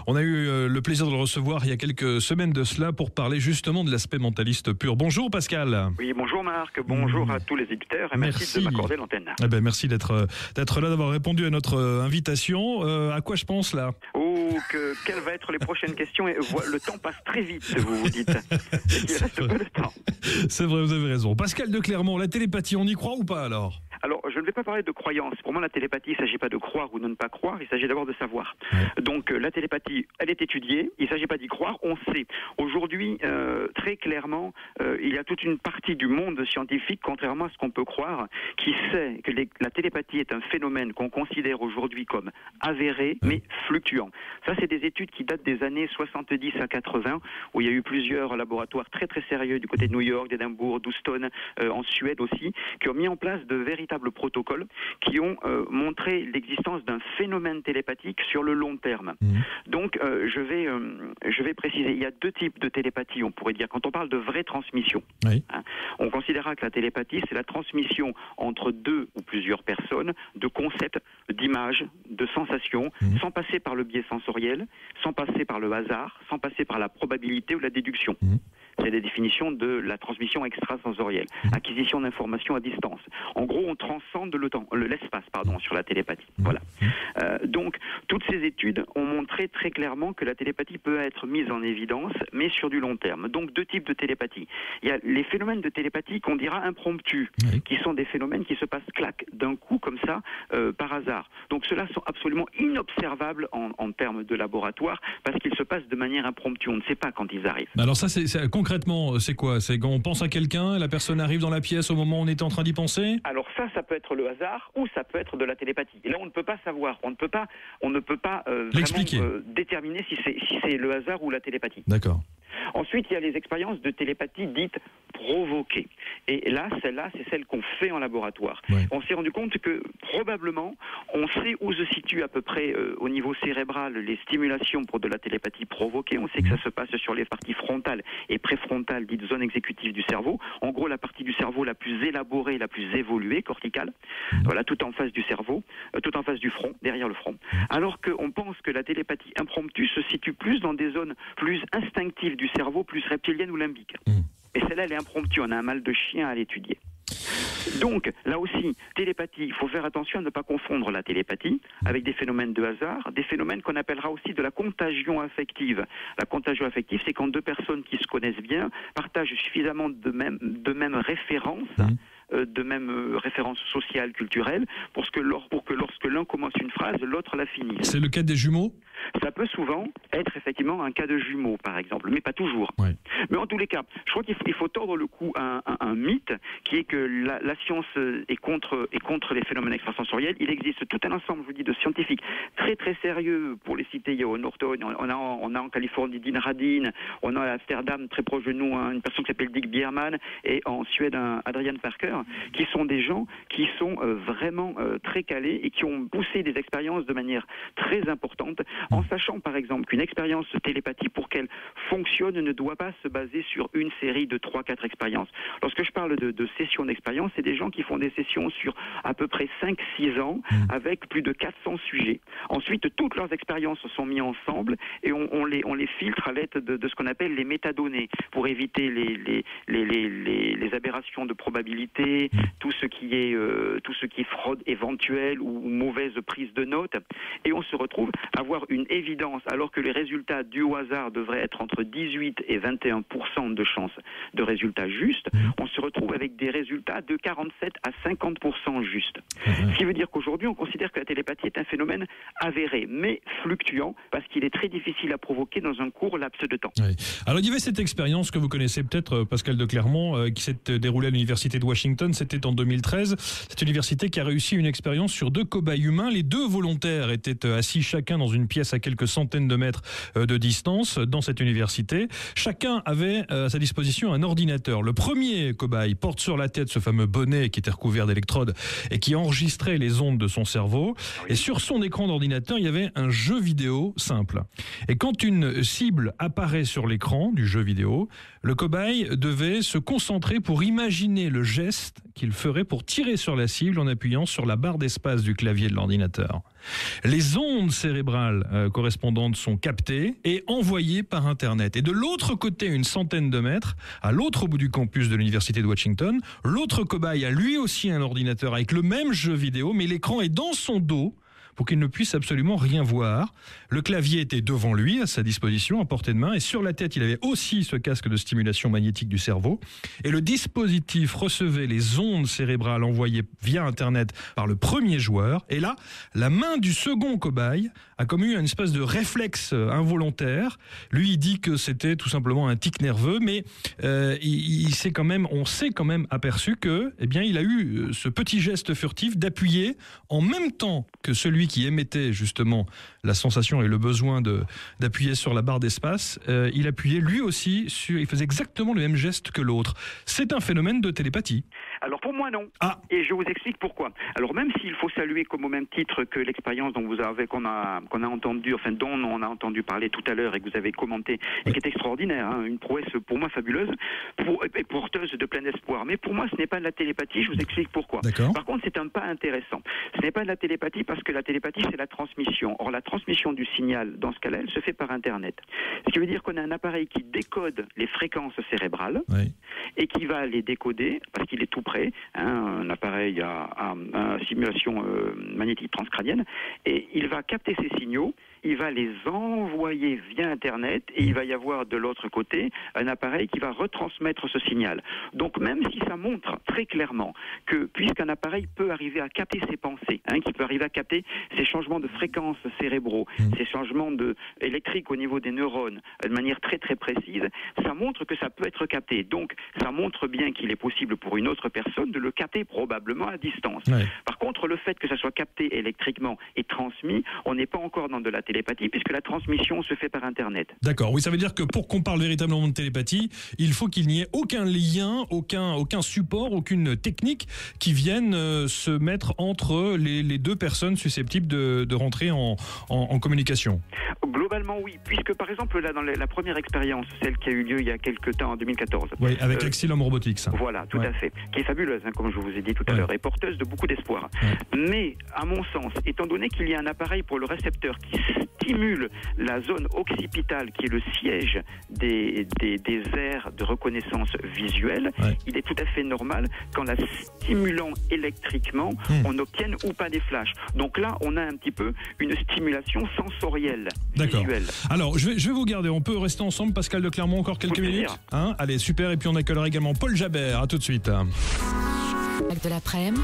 On a eu le plaisir de le recevoir il y a quelques semaines de cela pour parler justement de l'aspect mentaliste pur. Bonjour Pascal. Oui, bonjour Marc, bonjour à tous les éditeurs et merci de m'accorder l'antenne. Merci d'être là, d'avoir répondu à notre invitation. À quoi je pense là? Quelles vont être les prochaines questions? Le temps passe très vite, vous dites. Il reste peu de temps. C'est vrai, vous avez raison. Pascal de Clermont, la télépathie, on y croit ou pas alors? Alors, je ne vais pas parler de croyance. Pour moi, la télépathie, il ne s'agit pas de croire ou de ne pas croire, il s'agit d'abord de savoir. Ouais. Donc, la télépathie, elle est étudiée, il ne s'agit pas d'y croire, on sait. Aujourd'hui, très clairement, il y a toute une partie du monde scientifique, contrairement à ce qu'on peut croire, qui sait que la télépathie est un phénomène qu'on considère aujourd'hui comme avéré, mais fluctuant. Ça, c'est des études qui datent des années 70 à 80, où il y a eu plusieurs laboratoires très très sérieux du côté de New York, d'Édimbourg, d'Houston, en Suède aussi, qui ont mis en place de véritables protocoles qui ont montré l'existence d'un phénomène télépathique sur le long terme. Donc, je vais préciser, il y a deux types de télépathie, on pourrait dire. Quand on parle de vraie transmission, on considérera que la télépathie, c'est la transmission entre deux ou plusieurs personnes de concepts, d'images, de sensations, sans passer par le biais sensoriel, sans passer par le hasard, sans passer par la probabilité ou la déduction. C'est des définitions de la transmission extrasensorielle, acquisition d'informations à distance. En gros, on transcende l'espace, sur la télépathie. Voilà. Donc, toutes ces études ont montré très clairement que la télépathie peut être mise en évidence, mais sur du long terme. Donc, deux types de télépathie. Il y a les phénomènes de télépathie qu'on dira impromptus, qui sont des phénomènes qui se passent d'un coup, comme ça, par hasard. Donc, ceux-là sont absolument inobservables en termes de laboratoire, parce qu'ils se passent de manière impromptue. On ne sait pas quand ils arrivent. Alors ça, concrètement, c'est quoi? C'est quand on pense à quelqu'un, la personne arrive dans la pièce au moment où on était en train d'y penser? Alors ça peut être le hasard ou ça peut être de la télépathie. Et là, on ne peut pas savoir, on ne peut pas vraiment déterminer si c'est le hasard ou la télépathie. D'accord. Ensuite, il y a les expériences de télépathie dites provoquées. Et là, celle-là, c'est celle qu'on fait en laboratoire. Ouais. On s'est rendu compte que probablement, on sait où se situent à peu près au niveau cérébral les stimulations pour de la télépathie provoquée. On sait que ça se passe sur les parties frontales et préfrontales, dites zones exécutives du cerveau. En gros, la partie du cerveau la plus élaborée, la plus évoluée, corticale. Voilà, tout en face du cerveau, tout en face du front, derrière le front. Alors qu'on pense que la télépathie impromptue se situe plus dans des zones plus instinctives du cerveau, plus reptilienne ou limbique. Et celle-là, elle est impromptue. On a un mal de chien à l'étudier. Donc, là aussi, télépathie, il faut faire attention à ne pas confondre la télépathie avec des phénomènes de hasard, des phénomènes qu'on appellera aussi de la contagion affective. La contagion affective, c'est quand deux personnes qui se connaissent bien partagent suffisamment de même références, de même référence sociale, culturelle, pour que lorsque l'un commence une phrase, l'autre la finisse. C'est le cas des jumeaux? Ça peut souvent être effectivement un cas de jumeaux, par exemple, mais pas toujours. Ouais. Mais en tous les cas, je crois qu'il faut tordre le cou à un mythe qui est que la science est contre les phénomènes extrasensoriels. Il existe tout un ensemble, je vous dis, de scientifiques très très sérieux. Pour les citer, il y a Norton, on a en Californie Dean Radin, on a à Amsterdam, très proche de nous, une personne qui s'appelle Dick Bierman, et en Suède, Adrian Parker, qui sont des gens qui sont vraiment très calés et qui ont poussé des expériences de manière très importante, en sachant par exemple qu'une expérience de télépathie, pour qu'elle fonctionne, ne doit pas se baser sur une série de 3-4 expériences. Lorsque je parle de sessions d'expérience, c'est des gens qui font des sessions sur à peu près 5-6 ans, avec plus de 400 sujets. Ensuite, toutes leurs expériences sont mises ensemble et on les filtre à l'aide de ce qu'on appelle les métadonnées, pour éviter les aberrations de probabilité, tout ce qui est fraude éventuelle ou mauvaise prise de notes, et on se retrouve à avoir une évidence, alors que les résultats dus au hasard devraient être entre 18 et 21% de chances de résultats justes, on se retrouve avec des résultats de 47 à 50% justes. Ce qui veut dire qu'aujourd'hui, on considère que la télépathie est un phénomène avéré, mais fluctuant, parce qu'il est très difficile à provoquer dans un court laps de temps. Oui. Alors, il y avait cette expérience que vous connaissez peut-être, Pascal de Clermont, qui s'est déroulée à l'université de Washington. C'était en 2013. Cette université qui a réussi une expérience sur 2 cobayes humains. Les 2 volontaires étaient assis chacun dans une pièce à quelques centaines de mètres de distance dans cette université. Chacun avait à sa disposition un ordinateur. Le premier cobaye porte sur la tête ce fameux bonnet qui était recouvert d'électrodes et qui enregistrait les ondes de son cerveau. Et sur son écran d'ordinateur, il y avait un jeu vidéo simple. Et quand une cible apparaît sur l'écran du jeu vidéo, le cobaye devait se concentrer pour imaginer le geste qu'il ferait pour tirer sur la cible en appuyant sur la barre d'espace du clavier de l'ordinateur. Les ondes cérébrales correspondantes sont captées et envoyées par Internet. Et de l'autre côté, une centaine de mètres, à l'autre bout du campus de l'université de Washington, l'autre cobaye a lui aussi un ordinateur avec le même jeu vidéo, mais l'écran est dans son dos pour qu'il ne puisse absolument rien voir. Le clavier était devant lui, à sa disposition, à portée de main, et sur la tête, il avait aussi ce casque de stimulation magnétique du cerveau. Et le dispositif recevait les ondes cérébrales envoyées via Internet par le premier joueur. Et là, la main du second cobaye a comme eu une espèce de réflexe involontaire. Lui, il dit que c'était tout simplement un tic nerveux, mais on s'est quand même aperçu que, eh bien, il a eu ce petit geste furtif d'appuyer en même temps que celui qui émettait justement la sensation et le besoin d'appuyer sur la barre d'espace, il appuyait lui aussi il faisait exactement le même geste que l'autre. C'est un phénomène de télépathie. Alors pour moi non. Et je vous explique pourquoi. Alors même s'il faut saluer comme au même titre que l'expérience dont qu'on a entendu, enfin dont on a entendu parler tout à l'heure et que vous avez commenté et qui est extraordinaire, hein, une prouesse pour moi fabuleuse et porteuse de plein espoir. Mais pour moi ce n'est pas de la télépathie. Je vous explique pourquoi. Par contre c'est un pas intéressant. Ce n'est pas de la télépathie parce que la télépathie c'est la transmission. Or la transmission du signal dans ce cas-là elle se fait par Internet. Ce qui veut dire qu'on a un appareil qui décode les fréquences cérébrales et qui va les décoder parce qu'il est tout près, hein, un appareil à simulation magnétique transcrânienne, et il va capter ces signaux, il va les envoyer via Internet et il va y avoir de l'autre côté un appareil qui va retransmettre ce signal. Donc même si ça montre très clairement que puisqu'un appareil peut arriver à capter ses pensées, hein, qui peut arriver à capter ces changements de fréquences cérébraux, ces changements électriques au niveau des neurones de manière très très précise, ça montre que ça peut être capté. Donc ça montre bien qu'il est possible pour une autre personne de le capter probablement à distance. Par contre, le fait que ça soit capté électriquement et transmis, on n'est pas encore dans de la télépathie puisque la transmission se fait par Internet. D'accord, oui, ça veut dire que pour qu'on parle véritablement de télépathie, il faut qu'il n'y ait aucun lien, aucun support, aucune technique qui vienne se mettre entre les deux personnes susceptibles de rentrer en communication. Globalement, oui, puisque par exemple, là, dans la première expérience, celle qui a eu lieu il y a quelques temps, en 2014. Oui, avec Exilum Robotics. Voilà, tout à fait. Qui est fabuleuse, hein, comme je vous ai dit tout à l'heure, et porteuse de beaucoup d'espoir. Mais, à mon sens, étant donné qu'il y a un appareil pour le récepteur qui stimule la zone occipitale, qui est le siège des aires de reconnaissance visuelle, il est tout à fait normal qu'en la stimulant électriquement, on obtienne ou pas des flashs. Donc là, on a un petit peu une stimulation sensorielle. D'accord. Visuelle. Alors, je vais vous garder. On peut rester ensemble, Pascal de Clermont, encore quelques minutes, hein? Allez, super. Et puis on accueillera également Paul Jabert. À tout de suite. De l'après-midi.